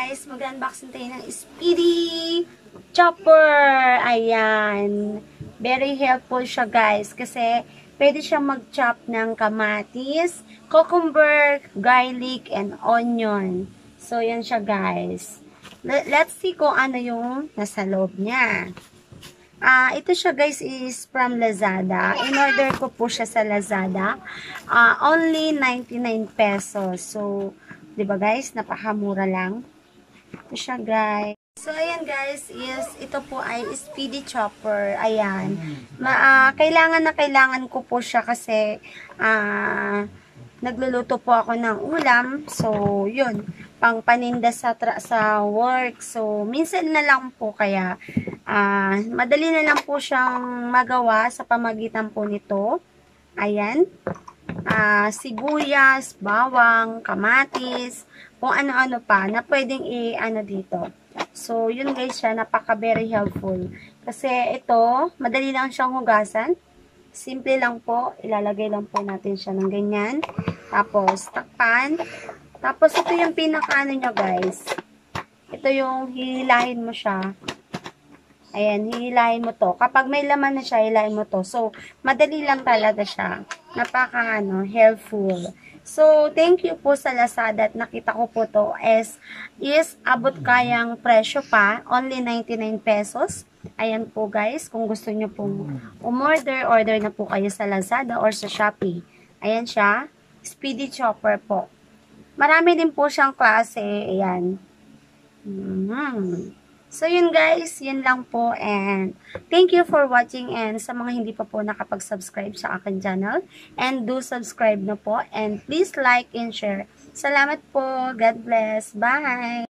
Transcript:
guys, mag-unboxing tayo ng Speedy Chopper. Ayan. Very helpful siya guys kasi pwede siyang mag-chop ng kamatis, cucumber, garlic, and onion. So, yan siya guys. Let's see kung ano yung nasa loob niya. Ito siya guys is from Lazada. In-order ko po siya sa Lazada. Only 99 pesos. So, 'di ba guys, napakamura lang. Ito siya guys. So, ayan guys, ito po ay Speedy Chopper. Ayan. Kailangan ko po siya kasi nagluluto po ako ng ulam. So, yun. Pang paninda sa work. So, minsan na lang po kaya madali na lang po siyang magawa sa pamagitan po nito. Ayan. Sibuyas, bawang, kamatis, kung ano-ano pa na pwedeng i-ano dito. So, yun guys siya, napaka-very helpful. Kasi ito, madali lang siyang hugasan. Simple lang po, ilalagay lang po natin siya ng ganyan. Tapos, takpan. Tapos, ito yung pinaka-ano nyo guys. Ito yung hihilahin mo siya. Ayan, hihilahin mo to. Kapag may laman na siya, hilahin mo to. So, madali lang talaga siya. Napaka, helpful. So, thank you po sa Lazada at nakita ko po to is abot kayang presyo pa. Only 99 pesos. Ayan po guys, kung gusto nyo pong order na po kayo sa Lazada or sa Shopee. Ayan siya. Speedy Chopper po. Marami din po siyang klase. Ayan. So, yun guys, yun lang po and thank you for watching and sa mga hindi pa po nakapag-subscribe sa akin channel and do subscribe na po and please like and share. Salamat po. God bless. Bye!